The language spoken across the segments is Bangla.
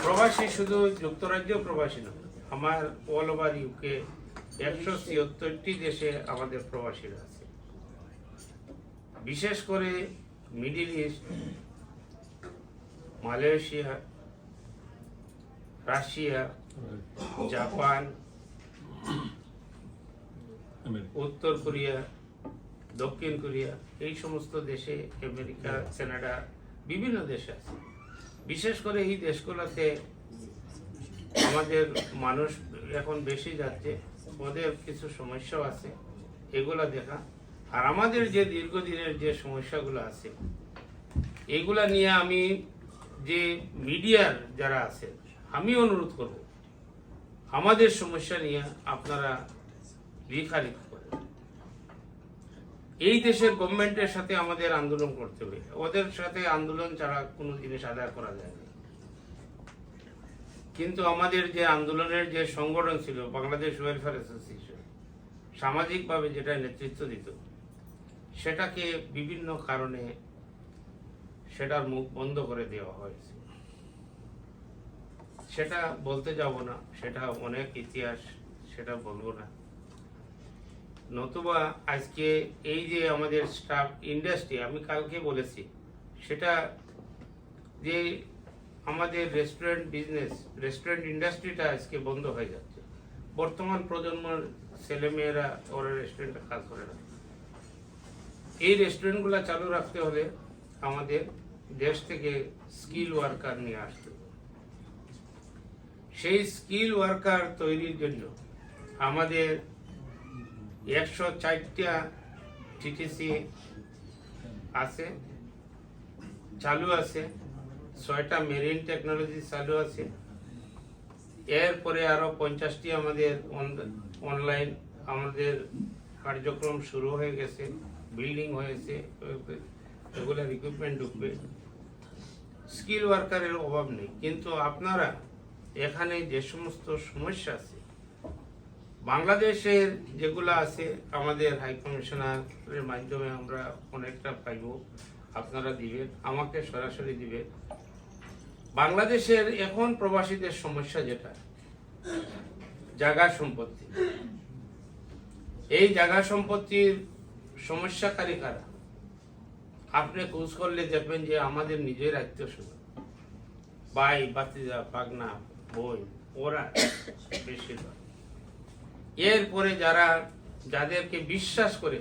প্রবাসী শুধু যুক্তরাজ্য প্রবাসী নয়, আমার অল ওভার ইউকে 176টি দেশে আমাদের প্রবাসীরা আছে। বিশেষ করে middle east, Malaysia, Russia, Japan, উত্তর কোরিয়া, দক্ষিণ কোরিয়া, এই সমস্ত দেশে, আমেরিকা, কানাডা, বিভিন্ন দেশে আছে। বিশেষ করে এই দেশগুলোতে আমাদের মানুষ এখন বেশি যাচ্ছে, ওদের কিছু সমস্যাও আছে, এগুলা দেখা। আর আমাদের যে দীর্ঘদিনের যে সমস্যাগুলো আছে, এগুলা নিয়ে আমি যে মিডিয়ার যারা আছে, আমি অনুরোধ করব আমাদের সমস্যা নিয়ে আপনারা লেখালেখি করেন। এই দেশের গভর্নমেন্টের সাথে আমাদের আন্দোলন করতে হবে, ওদের সাথে আন্দোলন ছাড়া কোনো জিনিস আদায় করা যায় না। কিন্তু আমাদের যে আন্দোলনের যে সংগঠন ছিল বাংলাদেশ ওয়েলফেয়ার অ্যাসোসিয়েশন, সামাজিকভাবে যেটা নেতৃত্ব দিত, সেটাকে বিভিন্ন কারণে সেটার মুখ বন্ধ করে দেওয়া হয়েছে। সেটা বলতে যাব না, সেটা অনেক ইতিহাস, সেটা বলবো না। নতুবা আজকে এই যে আমাদের স্টাফ ইন্ডাস্ট্রি, আমি কালকে বলেছি, সেটা যে আমাদের রেস্টুরেন্ট বিজনেস, রেস্টুরেন্ট ইন্ডাস্ট্রিটা আজকে বন্ধ হয়ে যাচ্ছে। বর্তমান প্রজন্মের ছেলেমেয়েরা ওরা রেস্টুরেন্টে কাজ করে না। এই রেস্টুরেন্টগুলো চালু রাখতে হলে আমাদের দেশ থেকে স্কিল ওয়ার্কার নিয়ে আসতে হবে। সেই স্কিল ওয়ার্কার তৈরির জন্য আমাদের 104টা টিটিসি আছে, চালু আছে, 6টা মেরিন টেকনোলজি চালু আছে। এরপরে আরো 50টি আমাদের অনলাইন আমাদের কার্যক্রম শুরু হয়ে গেছে, বিল্ডিং হয়েছে, এগুলোর ইকুইপমেন্ট ঢুকবে। স্কিল ওয়ার্কারের অভাব নেই, কিন্তু আপনারা এখানে যে সমস্ত সমস্যা আছে, বাংলাদেশের যেগুলো আছে, আমাদের হাই কমিশনারের মাধ্যমে আমরা অনেকটা পাইব, আপনারা দিবেন, আমাকে সরাসরি দিবেন। বাংলাদেশের এখন প্রবাসীদের সমস্যা যেটা জায়গা সম্পত্তি, এই জায়গা সম্পত্তির সমস্যাকারী কারা? আপনি খোঁজ করলে দেখবেন যে আমাদের নিজের আত্মীয়স্বজন, ভাই, ভাতিজা, পাগনা, বোন, ওরা বেশিরভাগ। এরপরে যাদেরকে বিশ্বাস করে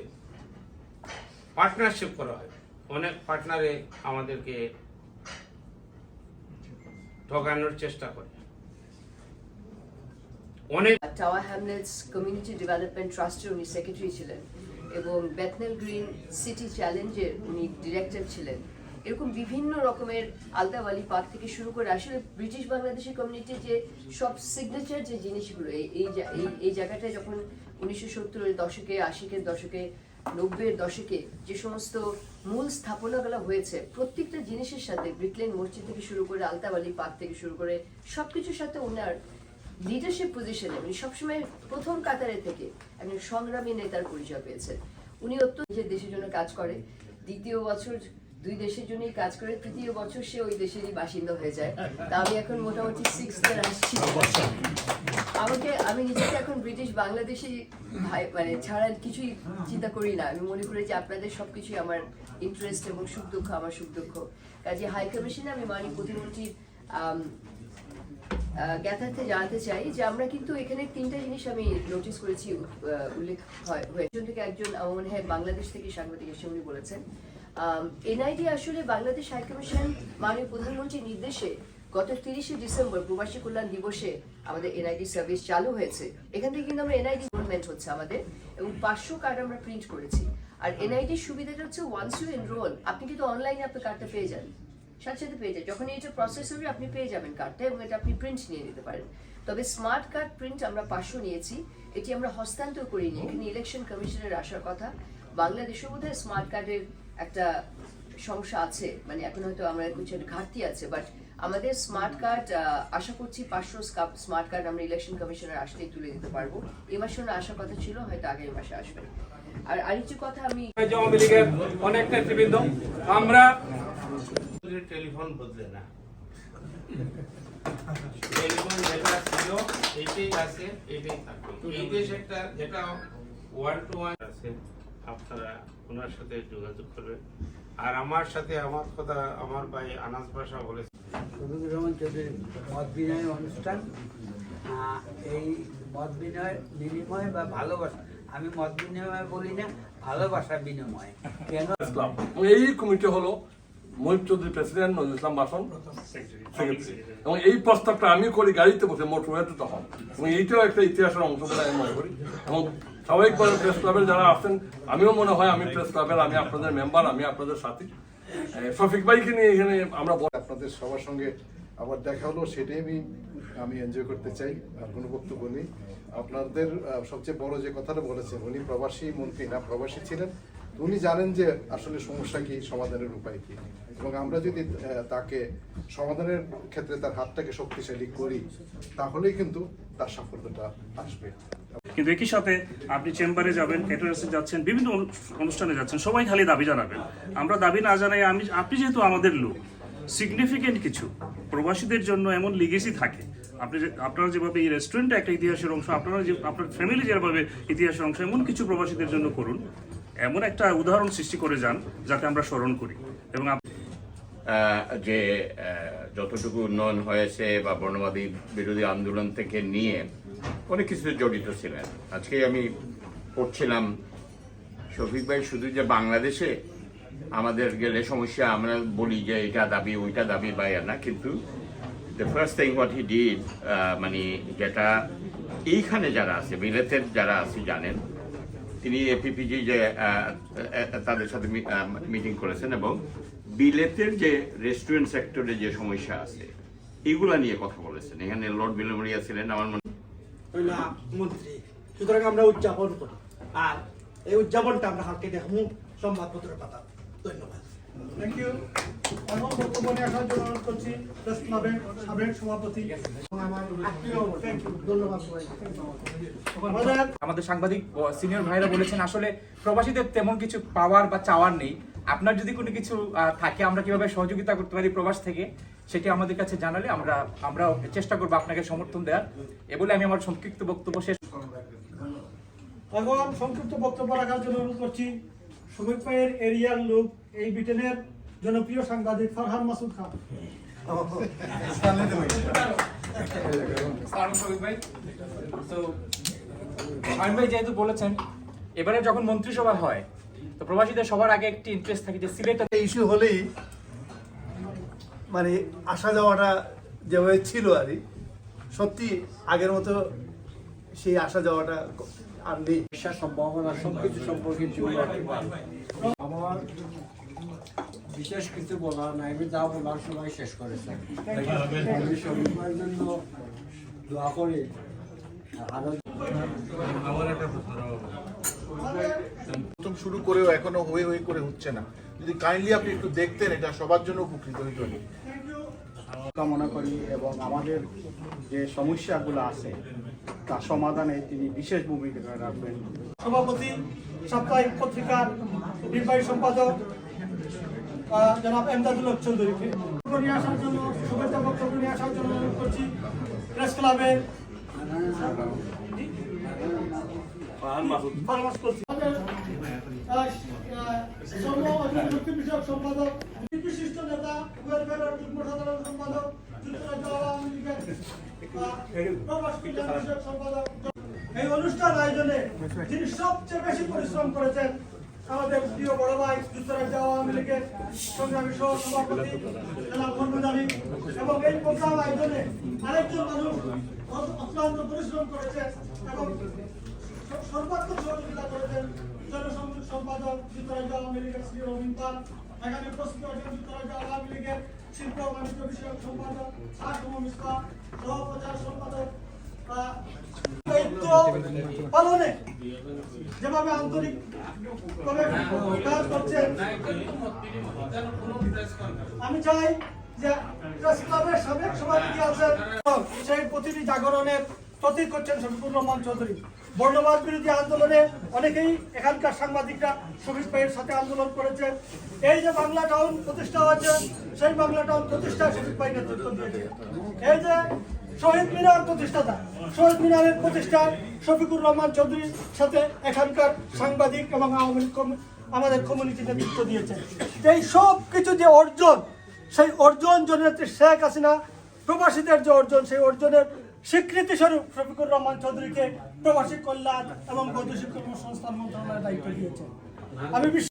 পার্টনারশিপ করা হয়, অনেক পার্টনারে আমাদেরকে ঠকানোর চেষ্টা করে। অনেক টাওয়ার হ্যামলেটস কমিউনিটি ডেভেলপমেন্ট ট্রাস্টের উনি সেক্রেটারি ছিলেন এবং বেথনেল গ্রিন সিটি চ্যালেঞ্জের উনি ডিরেক্টর ছিলেন। এরকম বিভিন্ন রকমের আলতাওয়ালি পার্ক থেকে শুরু করে আসলে ব্রিটিশ বাংলাদেশি কমিউনিটির যে সব সিগনেচার যে জিনিসগুলো, এই জায়গাটায় যখন 1970-এর দশকে, 80-এর দশকে, 90-এর দশকে যে সমস্ত মূল স্থাপনাগুলো হয়েছে, প্রত্যেকটা জিনিসের সাথে ব্রিকলেন মসজিদ থেকে শুরু করে আলতাওয়ালি পার্ক থেকে শুরু করে সবকিছুর সাথে ওনার লিডারশিপ পজিশনে উনি সবসময় প্রথম কাতারে থেকে একজন সংগ্রামী নেতার পরিচয় পেয়েছেন। উনি অত্যন্ত দেশের জন্য কাজ করে, দ্বিতীয় বছর 2 দেশের জন্যই কাজ করে, তৃতীয় বছর সে ওই দেশেরই বাসিন্দা হয়ে যায়। তা আমি এখন মোটামুটি 6th ইয়ার আসছি। আমি নিজেকে এখন ব্রিটিশ বাংলাদেশি ভাই মানে ছাড়া কিছুই চিন্তা করি না। আমি মনে করি যে আপনাদের সবকিছুই আমার ইন্টারেস্ট এবং সুখ দুঃখ আমার সুখ দুঃখ। কাজে হাই কমিশনে আমি মাননীয় প্রতিমন্ত্রীর জ্ঞাতার্থে জানাতে চাই যে আমরা কিন্তু এখানে 3টা জিনিস আমি নোটিস করেছি, উল্লেখ হয়েছে থেকে একজন আমার মনে হয় বাংলাদেশ থেকে সাংবাদিক এসে উনি বলেছেন এনআইডি আসলে বাংলাদেশ হাই কমিশন মাননীয় প্রধানমন্ত্রীর নির্দেশে গত 30শে ডিসেম্বর প্রবাসী কল্যাণ দিবসে আমাদের এনআইডি সার্ভিস চালু হয়েছে। এখান থেকে কিন্তু আমরা এনআইডি এনরোলমেন্ট হচ্ছে আমাদের, এবং 500 কার্ড আমরা প্রিন্ট করেছি। আর এনআইডির সুবিধাটা হচ্ছে ওয়ান্স ইউ এনরোল, আপনি কিন্তু অনলাইনে আপনার কার্ডটা পেয়ে যান, সাথে সাথে পেয়ে যান। যখন এটা প্রসেস হবে আপনি পেয়ে যাবেন কার্ডটা, এবং এটা আপনি প্রিন্ট নিয়ে নিতে পারেন। তবে স্মার্ট কার্ড প্রিন্ট আমরা 500 নিয়েছি, এটি আমরা হস্তান্তর করিনি। এখানে ইলেকশন কমিশনের আসার কথা। বাংলাদেশে বোধহয় স্মার্ট কার্ডের একটা সমস্যা আছে, মানে এখন হয়তো আমরা কিছু ঘাটতি আছে, বাট আমাদের স্মার্ট কার্ড আশা করছি 500 স্মার্ট কার্ড আমরা ইলেকশন কমিশনের আসলেই তুলে দিতে পারবো। এই মাসে না আসার কথা ছিল, হয়তো আগামী মাসে আসবে। আর আরেকটি কথা, আমি আওয়ামী লীগের অনেক নেতৃবৃন্দ আমরা টেলিফোন বদলে না, টেলিফোন যেটা ছিল এইটাই আছে, এইটাই থাকবে। এই দেশ একটা যেটা 1-to-1 আছে, আপনারা ওনার সাথে যোগাযোগ করবেন। আর আমার সাথে আমার কথা আমার ভাই আনাস ভাষা বলেছে, শফিকুর রহমান চৌধুরীর মত বিনিময় অনুষ্ঠান। এই মত বিনিময় বিনিময় বা ভালোবাসা, আমি মত বিনিময় বলি না, ভালোবাসা বিনিময়। কেন ইসলাম এই কমিটি হলো মহিব চৌধুরী প্রেসিডেন্ট, নজরুল ইসলাম বাসন সেক্রেটারি, এবং এই প্রস্তাবটা আমি করি গাড়িতে বসে মোটরওয়েতে তখন, এবং এইটাও একটা ইতিহাসের অংশ বলে আমি মনে করি। এবং স্বাভাবিকভাবে প্রেস ক্লাবের যারা আছেন, আমিও মনে হয় আমি প্রেস ক্লাবের, আমি আপনাদের মেম্বার, আমি আপনাদের সাথী। শফিক ভাইকে নিয়ে এখানে আমরা আপনাদের সবার সঙ্গে আবার দেখা হলো, সেটাই আমি এনজয় করতে চাই। আর কোনো বক্তব্য নেই। আপনাদের সবচেয়ে বড় যে কথাটা বলেছেন, উনি প্রবাসী মন্ত্রী না, প্রবাসী ছিলেন। উনি জানেন যে আসলে সমস্যা কি, সমাধানের উপায় কি, এবং আমরা যদি তাকে সমাধানের ক্ষেত্রে তার হাতটাকে শক্তিশালী করি, তাহলেই কিন্তু তার সাফল্যটা আসবে। কিন্তু একই সাথে আপনি চেম্বারে যাবেন, ক্যাটারাসে যাচ্ছেন, বিভিন্ন অনুষ্ঠানে যাচ্ছেন, সবাই খালি দাবি জানাবেন। আমরা দাবি না জানাই, আপনি যেহেতু আমাদের লোক, সিগনিফিকেন্ট কিছু প্রবাসীদের জন্য এমন লিগেসি থাকে। আপনারা যেভাবে এই রেস্টুরেন্টটা একটা ইতিহাসের অংশ, আপনার ফ্যামিলি যেভাবে ইতিহাসের অংশ, এমন কিছু প্রবাসীদের জন্য করুন, এমন একটা উদাহরণ সৃষ্টি করে যান যাতে আমরা স্মরণ করি। এবং যে যতটুকু উন্নয়ন হয়েছে বা বর্ণবাদী বিরোধী আন্দোলন থেকে নিয়ে অনেক কিছু জড়িত ছিলেন। আজকে আমি পড়ছিলাম, শফিক ভাই শুধু যে বাংলাদেশে আমাদের গেলে সমস্যা আমরা বলি যে এটা দাবি ওইটা দাবি বা না, কিন্তু the first thing what he did, মানে যেটা এইখানে যারা আছে, বিলেতের যারা আছে জানেন, তিনি এপিপিজি যে তাদের সাথে মিটিং করেছেন এবং বিলেতের যে রেস্টুরেন্ট সেক্টরে যে সমস্যা আছে এগুলা নিয়ে কথা বলেছেন। এখানে লর্ড বিলমরিয়া ছিলেন, আমার মনে মন্ত্রী, সুতরাং আমরা উদযাপন করি, আর এই উদযাপনটা আমরা হালকে দেখবো সংবাদপত্রের পাতা। ধন্যবাদ। Thank you. এখন বক্তব্য নিয়ে আসার জন্য অনুরোধ করছি প্রেস ক্লাবের সাবেক সভাপতি আমার আত্মীয়। থ্যাংক ইউ, ধন্যবাদ সবাইকে। আমাদের সাংবাদিক সিনিয়র ভাইরা বলেছেন, আসলে প্রবাসীদের তেমন কিছু পাওয়ার বা চাওয়ার নেই। আপনার যদি কোনো কিছু থাকে, আমরা কিভাবে সহযোগিতা করতে পারি প্রবাস থেকে, সেটি আমাদের কাছে জানালে আমরা চেষ্টা করবো আপনাকে সমর্থন দেওয়ার। এ বলে আমি আমার সংক্ষিপ্ত বক্তব্য শেষ। এখন সংক্ষিপ্ত বক্তব্য রাখার জন্য অনুরোধ করছি শফিক ভাইয়ের এরিয়ার লোক, এই ব্রিটেনের জনপ্রিয় সাংবাদিক ফারহান মাসুদ খান। ভাই যেহেতু বলেছেন, এবারে যখন মন্ত্রিসভা হয়, তো প্রবাসীদের সবার আগে একটি ইন্টারেস্ট থাকে যে সিলেটে ইস্যু হলেই মানে আসা যাওয়াটা যেভাবে ছিল আর কি, সত্যি আগের মতো সেই আসা যাওয়াটা আর নেই। সম্ভাবনা সবকিছু সম্পর্কে আমার বিশেষ কিছু বলার নাই, আমি যা বলার সময় শেষ করেছেন। আমি শফিক ভাইয়ের জন্য দোয়া করি। প্রথম শুরু করেও এখনো হয়ে করে হচ্ছে না। যদি কাইন্ডলি আপনি একটু দেখতেন, এটা সবার জন্য উপকৃত হইত। কামনা করি এবং আমাদের যে সমস্যাগুলো আছে তার সমাধানে তিনি বিশেষ ভূমিকা রাখবেন। সভাপতি, সাপ্তাহিক পত্রিকার নির্বাহী সম্পাদক জনাব এমদাদুল হক চৌধুরীকে নিয়ে আসার জন্য, শুভেচ্ছা বক্তব্য নিয়ে আসার জন্য অনুরোধ করছি প্রেস ক্লাবের বিষয়ক সম্পাদক, বিশিষ্ট নেতা, ওয়েলফেয়ার যুগ্ম সাধারণ সম্পাদক, যুক্তরাজ্য আওয়ামী লীগের বিষয়ক সম্পাদক। এই অনুষ্ঠান আয়োজনে যিনি সবচেয়ে বেশি পরিশ্রম করেছেন, আমাদের প্রিয় বড় ভাই, যুক্তরাজ্য আওয়ামী লীগের সংগ্রামী সহ সভাপতি জনাব মোহাম্মদ আলী, এবং এই প্রোগ্রাম আয়োজনে আরেকজন মানুষ অক্লান্ত পরিশ্রম করেছেন এবং সর্বাত্মক সহযোগিতা করেছেন, জনসংযোগ সম্পাদক যুক্তরাজ্য আওয়ামী লীগের শ্রী রবীন পাল, এখানে উপস্থিত আছেন যুক্তরাজ্য আওয়ামী লীগের শিল্প ও বাণিজ্য বিষয়ক সম্পাদক আসম মিসবা, সহপ্রচার সম্পাদক। দায়িত্ব পালনে যেভাবে আন্তরিক কাজ করছেন, আমি চাই যে প্রেস ক্লাবের সাবেক সভাপতি আছেন, সেই প্রতিটি জাগরণের প্রতীক করছেন শফিকুর রহমান চৌধুরী। বর্ণবাদ বিরোধী আন্দোলনে অনেকেই এখানকার সাংবাদিকরা শফিক ভাইয়ের সাথে আন্দোলন করেছে। এই যে বাংলা টাউন প্রতিষ্ঠা হয়েছে, সেই বাংলা টাউন প্রতিষ্ঠায় শফিক ভাই নেতৃত্ব দিয়েছে। এই যে শহীদ মিনার প্রতিষ্ঠাতা, শহীদ মিনারের প্রতিষ্ঠায় শফিকুর রহমান চৌধুরীর সাথে এখানকার সাংবাদিক এবং আমাদের কমিউনিটি নেতৃত্ব দিয়েছে। এই সব কিছু যে অর্জন, সেই অর্জন জননেত্রী শেখ হাসিনা প্রবাসীদের যে অর্জন, সেই অর্জনের স্বীকৃতি স্বরূপ শফিকুর রহমান চৌধুরীকে প্রবাসী কল্যাণ এবং বৈদেশিক কর্মসংস্থান মন্ত্রণালয়ের দায়িত্ব দিয়েছে। আমি বিশ্বাস